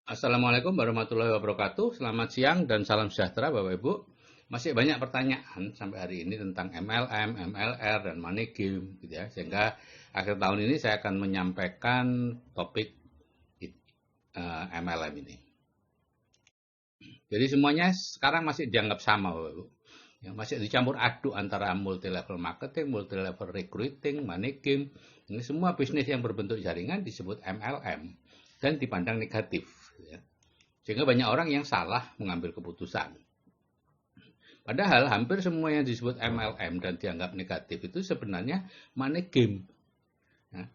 Assalamualaikum warahmatullahi wabarakatuh. Selamat siang dan salam sejahtera Bapak Ibu. Masih banyak pertanyaan sampai hari ini tentang MLM, MLR, dan money game gitu ya. Sehingga akhir tahun ini saya akan menyampaikan topik MLM ini. Jadi semuanya sekarang masih dianggap sama Bapak Ibu. Ya, masih dicampur aduk antara multi level marketing, multi level recruiting, money game. Ini semua bisnis yang berbentuk jaringan disebut MLM dan dipandang negatif. Ya. Sehingga banyak orang yang salah mengambil keputusan. Padahal hampir semua yang disebut MLM dan dianggap negatif itu sebenarnya money game. Ya.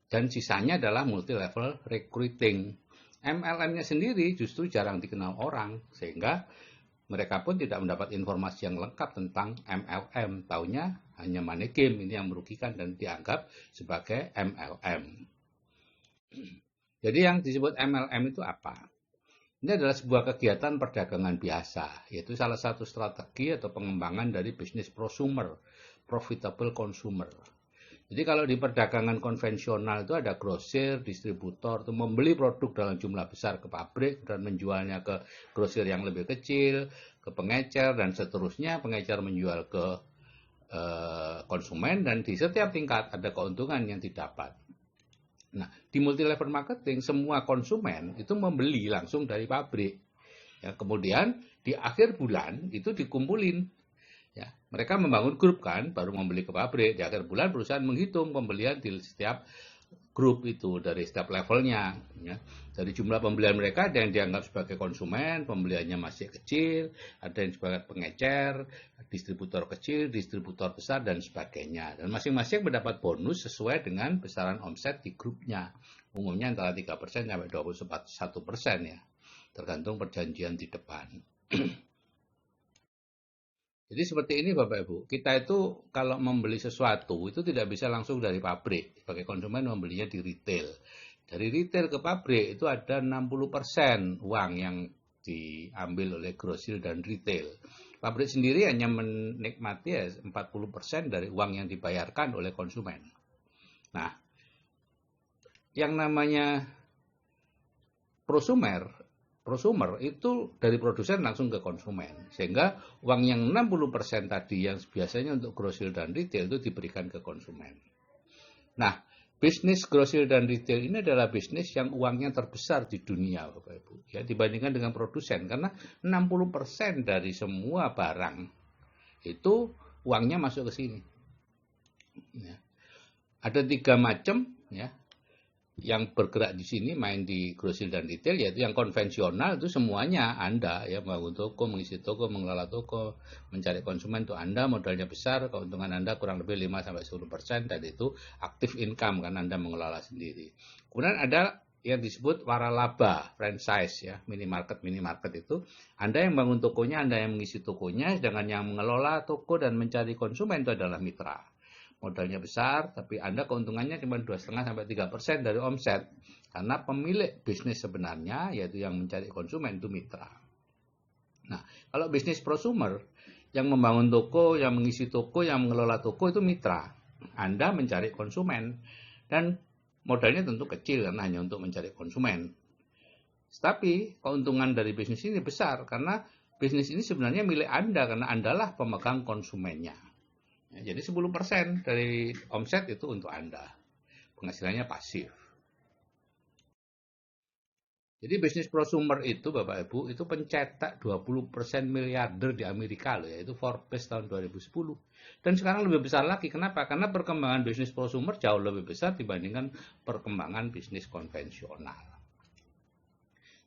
Dan sisanya adalah multi level recruiting. MLM-nya sendiri justru jarang dikenal orang, sehingga mereka pun tidak mendapat informasi yang lengkap tentang MLM. Taunya hanya money game, ini yang merugikan dan dianggap sebagai MLM. Jadi yang disebut MLM itu apa? Ini adalah sebuah kegiatan perdagangan biasa, yaitu salah satu strategi atau pengembangan dari bisnis prosumer, profitable consumer. Jadi kalau di perdagangan konvensional itu ada grosir, distributor, itu membeli produk dalam jumlah besar ke pabrik dan menjualnya ke grosir yang lebih kecil, ke pengecer, dan seterusnya. Pengecer menjual ke konsumen, dan di setiap tingkat ada keuntungan yang didapat. Nah, di multi level marketing semua konsumen itu membeli langsung dari pabrik. Ya, kemudian di akhir bulan itu dikumpulin. Ya, mereka membangun grup kan, baru membeli ke pabrik. Di akhir bulan perusahaan menghitung pembelian di setiap grup itu dari setiap levelnya. Ya. Dari jumlah pembelian mereka ada yang dianggap sebagai konsumen, pembeliannya masih kecil, ada yang sebagai pengecer, distributor kecil, distributor besar, dan sebagainya. Dan masing-masing mendapat bonus sesuai dengan besaran omset di grupnya. Umumnya antara 3% sampai 21% ya, tergantung perjanjian di depan. Jadi seperti ini Bapak Ibu, kita itu kalau membeli sesuatu itu tidak bisa langsung dari pabrik. Sebagai konsumen membelinya di retail. Dari retail ke pabrik itu ada 60% uang yang diambil oleh grosir dan retail. Pabrik sendiri hanya menikmati 40% dari uang yang dibayarkan oleh konsumen. Nah, yang namanya prosumer itu dari produsen langsung ke konsumen. Sehingga uang yang 60% tadi yang biasanya untuk grosir dan retail itu diberikan ke konsumen. Nah, bisnis grosir dan retail ini adalah bisnis yang uangnya terbesar di dunia, Bapak Ibu. Ya, dibandingkan dengan produsen. Karena 60% dari semua barang itu uangnya masuk ke sini. Ya. Ada 3 macam ya yang bergerak di sini, main di grosir dan retail, yaitu yang konvensional itu semuanya Anda ya, membangun toko, mengisi toko, mengelola toko, mencari konsumen itu Anda, modalnya besar, keuntungan Anda kurang lebih 5-10%, dan itu aktif income kan Anda mengelola sendiri. Kemudian ada yang disebut waralaba, franchise ya, minimarket itu Anda yang bangun tokonya, Anda yang mengisi tokonya, sedangkan yang mengelola toko dan mencari konsumen itu adalah mitra. Modalnya besar, tapi Anda keuntungannya cuma 2,5-3% dari omset. Karena pemilik bisnis sebenarnya, yaitu yang mencari konsumen, itu mitra. Nah, kalau bisnis prosumer, yang membangun toko, yang mengisi toko, yang mengelola toko, itu mitra. Anda mencari konsumen. Dan modalnya tentu kecil, karena hanya untuk mencari konsumen. Tapi keuntungan dari bisnis ini besar, karena bisnis ini sebenarnya milik Anda, karena Andalah pemegang konsumennya. Ya, jadi 10% dari omset itu untuk Anda. Penghasilannya pasif. Jadi bisnis prosumer itu Bapak Ibu itu pencetak 20% miliarder di Amerika loh, yaitu Forbes tahun 2010. Dan sekarang lebih besar lagi. Kenapa? Karena perkembangan bisnis prosumer jauh lebih besar dibandingkan perkembangan bisnis konvensional.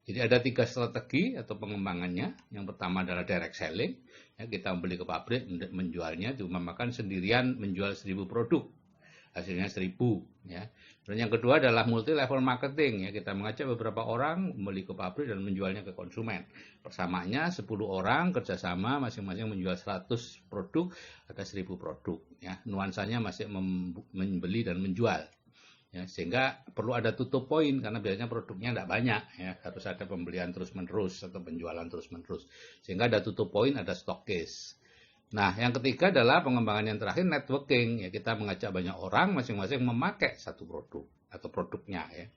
Jadi ada 3 strategi atau pengembangannya. Yang pertama adalah direct selling. Ya, kita beli ke pabrik, menjualnya, diumpamakan sendirian menjual 1000 produk. Hasilnya 1000. Ya. Dan yang kedua adalah multi level marketing. Ya, kita mengajak beberapa orang membeli ke pabrik dan menjualnya ke konsumen. Persamaannya 10 orang kerjasama, masing-masing menjual 100 produk, ada 1000 produk. Ya. Nuansanya masih membeli dan menjual. Ya, sehingga perlu ada tutup poin karena biasanya produknya tidak banyak ya, harus ada pembelian terus menerus atau penjualan terus menerus, sehingga ada tutup poin, ada stokis. Nah, yang ketiga adalah pengembangan yang terakhir, networking ya, kita mengajak banyak orang masing-masing memakai satu produk atau produknya ya.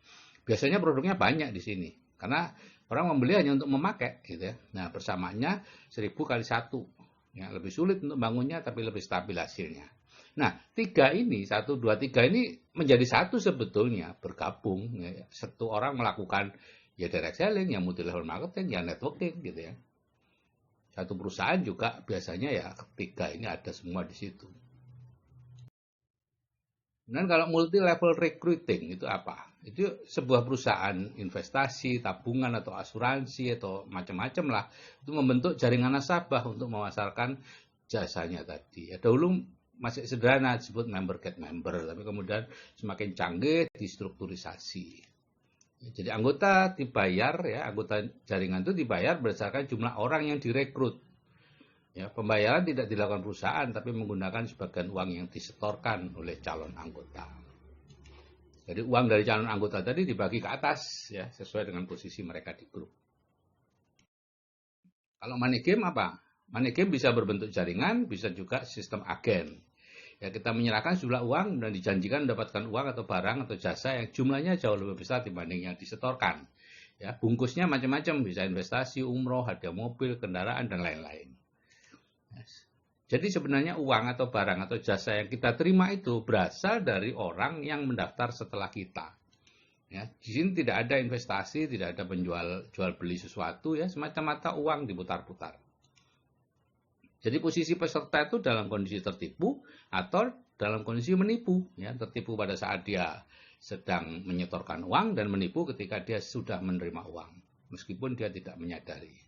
Biasanya produknya banyak di sini Karena orang membeli hanya untuk memakai gitu ya. Nah, persamaannya 1000 kali 1. Ya, lebih sulit untuk bangunnya tapi lebih stabil hasilnya. Nah, 3 ini, 1, 2, 3 ini menjadi satu sebetulnya, bergabung. Ya. Satu orang melakukan ya direct selling, ya multi level marketing, ya networking gitu ya. Satu perusahaan juga biasanya ya ketiga ini ada semua di situ. Dan kalau multi level recruiting itu apa? Itu sebuah perusahaan investasi, tabungan atau asuransi atau macam-macam lah. Itu membentuk jaringan nasabah untuk memasarkan jasanya tadi. Ya, dahulu masih sederhana disebut member get member, tapi kemudian semakin canggih distrukturisasi. Jadi anggota dibayar ya, anggota jaringan itu dibayar berdasarkan jumlah orang yang direkrut. Ya, pembayaran tidak dilakukan perusahaan tapi menggunakan sebagian uang yang disetorkan oleh calon anggota. Jadi uang dari calon anggota tadi dibagi ke atas ya, sesuai dengan posisi mereka di grup. Kalau money game apa? Money game bisa berbentuk jaringan, bisa juga sistem agen. Ya, kita menyerahkan sejumlah uang dan dijanjikan mendapatkan uang atau barang atau jasa yang jumlahnya jauh lebih besar dibanding yang disetorkan. Ya, bungkusnya macam-macam, bisa investasi, umroh, hadiah mobil, kendaraan dan lain-lain. Jadi sebenarnya uang atau barang atau jasa yang kita terima itu berasal dari orang yang mendaftar setelah kita. Ya, di sini tidak ada investasi, tidak ada jual beli sesuatu ya, semata-mata uang diputar-putar. Jadi posisi peserta itu dalam kondisi tertipu atau dalam kondisi menipu, ya, tertipu pada saat dia sedang menyetorkan uang dan menipu ketika dia sudah menerima uang, meskipun dia tidak menyadari.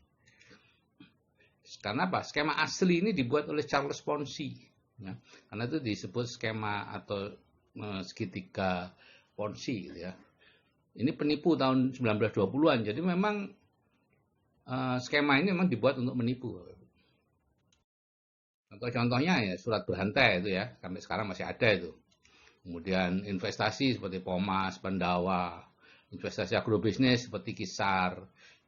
Karena apa? Skema asli ini dibuat oleh Charles Ponzi. Ya. Karena itu disebut skema atau segitiga Ponzi. Gitu ya. Ini penipu tahun 1920-an. Jadi memang skema ini memang dibuat untuk menipu. Atau contohnya ya surat berhantai itu ya. Sampai sekarang masih ada itu. Kemudian investasi seperti Pomas, Pandawa. Investasi agrobisnis seperti Kisar.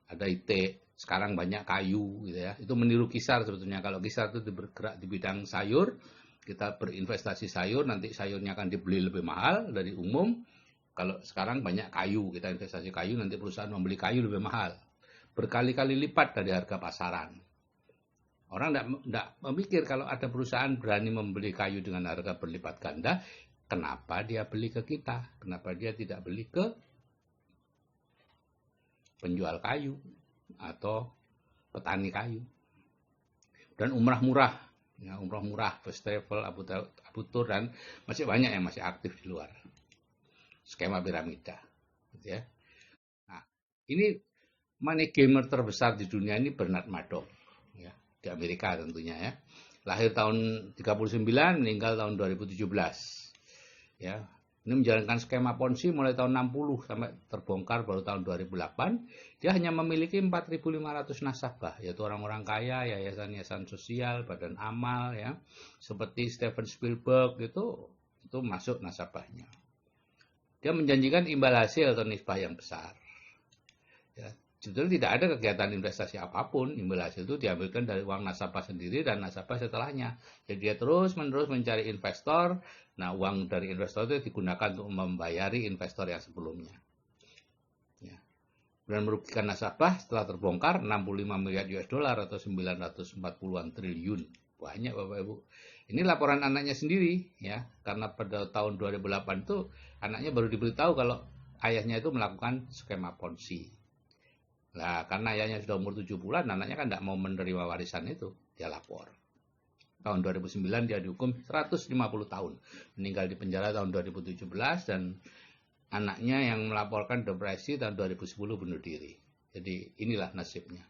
Ada IT. Sekarang banyak kayu gitu ya. Itu meniru Kisar sebetulnya. Kalau Kisar itu bergerak di bidang sayur, kita berinvestasi sayur, nanti sayurnya akan dibeli lebih mahal dari umum. Kalau sekarang banyak kayu, kita investasi kayu, nanti perusahaan membeli kayu lebih mahal. Berkali-kali lipat dari harga pasaran. Orang tidak memikir kalau ada perusahaan berani membeli kayu dengan harga berlipat ganda, kenapa dia beli ke kita? Kenapa dia tidak beli ke penjual kayu atau petani kayu? Dan umrah murah, ya, umrah murah, First Travel, Abu Tur, dan masih banyak yang masih aktif di luar. Skema piramida, gitu ya. Nah, ini money gamer terbesar di dunia ini Bernard Madoff, ya, di Amerika tentunya ya. Lahir tahun 39, meninggal tahun 2017. Ya, ini menjalankan skema Ponzi mulai tahun 60 sampai terbongkar baru tahun 2008. Dia hanya memiliki 4.500 nasabah, yaitu orang-orang kaya, yayasan-yayasan sosial, badan amal, ya, seperti Steven Spielberg itu masuk nasabahnya. Dia menjanjikan imbal hasil atau nisbah yang besar. Ya, sebetulnya tidak ada kegiatan investasi apapun. Imbal hasil itu diambilkan dari uang nasabah sendiri dan nasabah setelahnya. Jadi dia terus-menerus mencari investor. Nah, uang dari investor itu digunakan untuk membayari investor yang sebelumnya. Ya. Dan merugikan nasabah setelah terbongkar 65 miliar US dollar atau 940-an triliun. Banyak Bapak Ibu. Ini laporan anaknya sendiri ya, karena pada tahun 2008 itu anaknya baru diberitahu kalau ayahnya itu melakukan skema Ponzi. Nah, karena ayahnya sudah umur 7 bulan, anaknya kan tidak mau menerima warisan itu, dia lapor. Tahun 2009 dia dihukum 150 tahun, meninggal di penjara tahun 2017, dan anaknya yang melaporkan depresi tahun 2010 bunuh diri. Jadi inilah nasibnya.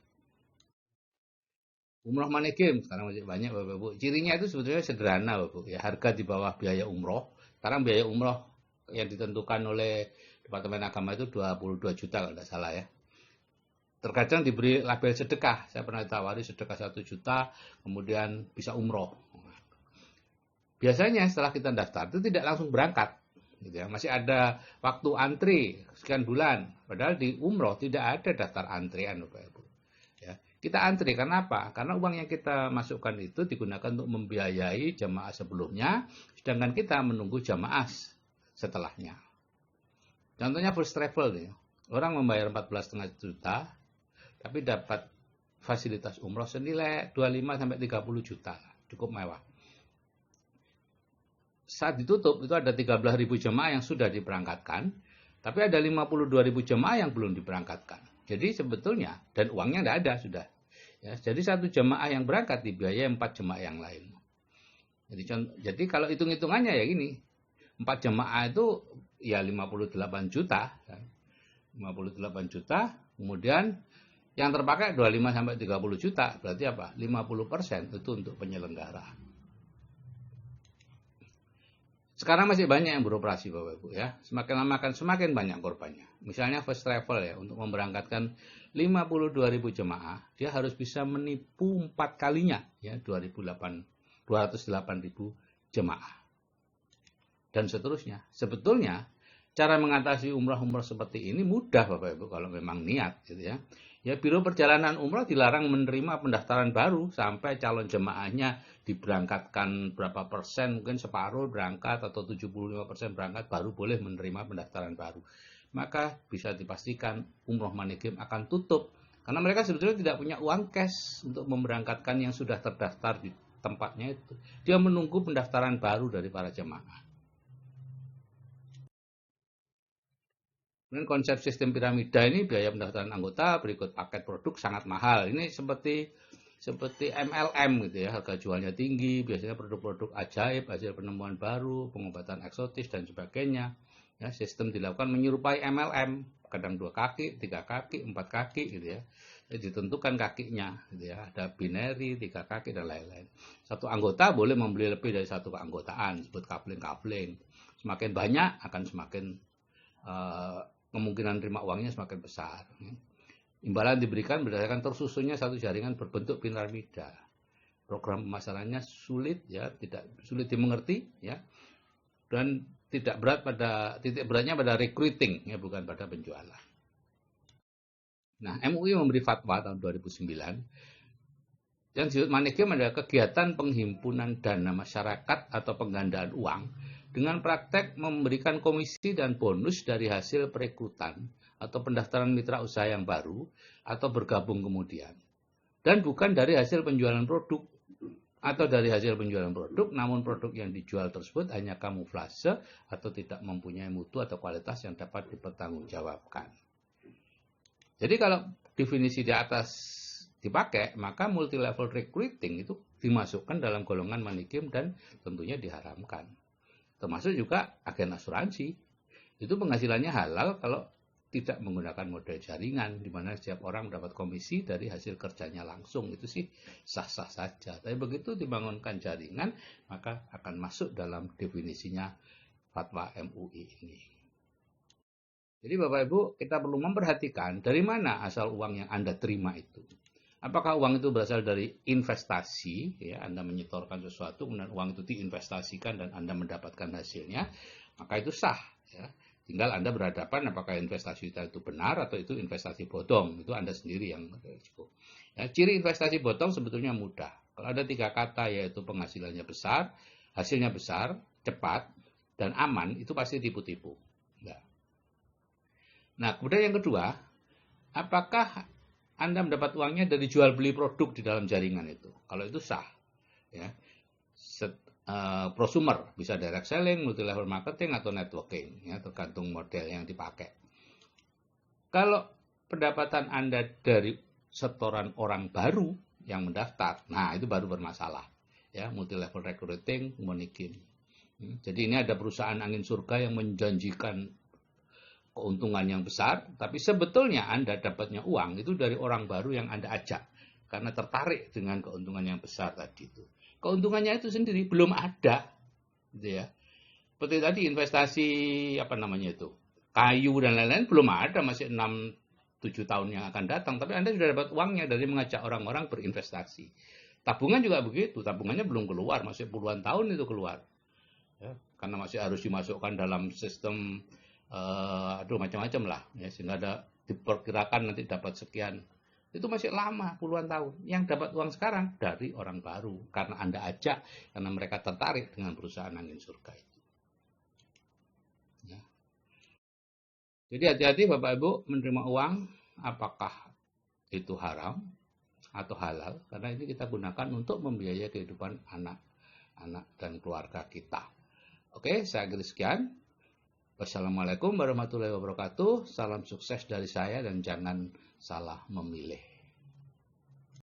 Umroh money game sekarang masih banyak Bapak Ibu. Cirinya itu sebetulnya sederhana Bapak Ibu. Ya, harga di bawah biaya umroh. Sekarang biaya umroh yang ditentukan oleh Departemen Agama itu 22 juta kalau tidak salah ya. Terkadang diberi label sedekah. Saya pernah ditawari sedekah 1 juta, kemudian bisa umroh. Biasanya setelah kita daftar itu tidak langsung berangkat. Gitu ya. Masih ada waktu antri sekian bulan. Padahal di umroh tidak ada daftar antrian Bapak Ibu. Ya. Kita antri, karena apa? Karena uang yang kita masukkan itu digunakan untuk membiayai jamaah sebelumnya, sedangkan kita menunggu jamaah setelahnya. Contohnya first travel nih. Orang membayar 14,5 juta, tapi dapat fasilitas umroh senilai 25 sampai 30 juta, cukup mewah. Saat ditutup itu ada 13.000 jemaah yang sudah diberangkatkan, tapi ada 52.000 jemaah yang belum diberangkatkan. Jadi sebetulnya, dan uangnya tidak ada sudah. Ya, jadi satu jemaah yang berangkat dibiayai 4 jemaah yang lain. Jadi kalau hitung-hitungannya ya gini, 4 jemaah itu ya 58 juta. 58 juta, kemudian yang terpakai 25 sampai 30 juta, berarti apa? 50% itu untuk penyelenggara. Sekarang masih banyak yang beroperasi Bapak Ibu ya. Semakin lama akan semakin banyak korbannya. Misalnya First Travel ya, untuk memberangkatkan 52.000 jemaah, dia harus bisa menipu 4 kalinya ya, 208.000 jemaah. Dan seterusnya. Sebetulnya cara mengatasi umrah-umrah seperti ini mudah Bapak Ibu kalau memang niat gitu ya. Ya, Biro Perjalanan Umrah dilarang menerima pendaftaran baru sampai calon jemaahnya diberangkatkan berapa persen, mungkin separuh berangkat atau 75% berangkat, baru boleh menerima pendaftaran baru. Maka bisa dipastikan umroh Money Game akan tutup karena mereka sebetulnya tidak punya uang cash untuk memberangkatkan yang sudah terdaftar di tempatnya itu. Dia menunggu pendaftaran baru dari para jemaah. Kemudian konsep sistem piramida ini biaya pendaftaran anggota berikut paket produk sangat mahal. Ini seperti MLM gitu ya, harga jualnya tinggi, biasanya produk-produk ajaib, hasil penemuan baru, pengobatan eksotis dan sebagainya. Ya, sistem dilakukan menyerupai MLM, kadang 2 kaki, 3 kaki, 4 kaki gitu ya. Jadi ditentukan kakinya gitu ya, ada binary, 3 kaki dan lain-lain. Satu anggota boleh membeli lebih dari satu keanggotaan, disebut coupling-coupling. Semakin banyak akan semakin kemungkinan terima uangnya semakin besar. Imbalan diberikan berdasarkan tersusunnya satu jaringan berbentuk piramida. Program pemasarannya sulit ya, tidak sulit dimengerti ya, dan tidak berat pada titik beratnya pada recruiting ya, bukan pada penjualan. Nah, MUI memberi fatwa tahun 2009 yang disebut Money Game adalah kegiatan penghimpunan dana masyarakat atau penggandaan uang dengan praktek memberikan komisi dan bonus dari hasil perekrutan atau pendaftaran mitra usaha yang baru atau bergabung kemudian. Dan bukan dari hasil penjualan produk atau dari hasil penjualan produk, namun produk yang dijual tersebut hanya kamuflase atau tidak mempunyai mutu atau kualitas yang dapat dipertanggungjawabkan. Jadi kalau definisi di atas dipakai, maka multi level recruiting itu dimasukkan dalam golongan money game dan tentunya diharamkan. Termasuk juga agen asuransi. Itu penghasilannya halal kalau tidak menggunakan model jaringan, di mana setiap orang mendapat komisi dari hasil kerjanya langsung. Itu sih sah-sah saja. Tapi begitu dibangunkan jaringan, maka akan masuk dalam definisinya fatwa MUI ini. Jadi Bapak Ibu, kita perlu memperhatikan dari mana asal uang yang Anda terima itu. Apakah uang itu berasal dari investasi, ya, Anda menyetorkan sesuatu, kemudian uang itu diinvestasikan dan Anda mendapatkan hasilnya, maka itu sah. Ya. Tinggal Anda berhadapan apakah investasi itu benar atau itu investasi bodong. Itu Anda sendiri yang risiko. Ya, ciri investasi bodong sebetulnya mudah. Kalau ada 3 kata yaitu penghasilannya besar, hasilnya besar, cepat, dan aman, itu pasti tipu-tipu. Ya. Nah, kemudian yang kedua, apakah Anda mendapat uangnya dari jual beli produk di dalam jaringan itu? Kalau itu sah, ya. Prosumer bisa direct selling, multi level marketing atau networking, ya, tergantung model yang dipakai. Kalau pendapatan Anda dari setoran orang baru yang mendaftar, nah itu baru bermasalah, ya, multi level recruiting, money game. Jadi ini ada perusahaan angin surga yang menjanjikan keuntungan yang besar, tapi sebetulnya Anda dapatnya uang itu dari orang baru yang Anda ajak karena tertarik dengan keuntungan yang besar tadi itu. Keuntungannya itu sendiri belum ada, gitu ya. Seperti tadi investasi apa namanya itu, kayu dan lain-lain belum ada, masih 6-7 tahun yang akan datang, tapi Anda sudah dapat uangnya dari mengajak orang-orang berinvestasi. Tabungan juga begitu, tabungannya belum keluar, masih puluhan tahun itu keluar, ya, karena masih harus dimasukkan dalam sistem macam-macam lah ya, sehingga ada diperkirakan nanti dapat sekian, itu masih lama puluhan tahun. Yang dapat uang sekarang dari orang baru karena Anda ajak, karena mereka tertarik dengan perusahaan angin surga itu. Jadi hati-hati Bapak Ibu menerima uang, apakah itu haram atau halal, karena ini kita gunakan untuk membiayai kehidupan anak-anak dan keluarga kita. Oke, saya akhiri sekian. Wassalamualaikum warahmatullahi wabarakatuh. Salam sukses dari saya dan jangan salah memilih.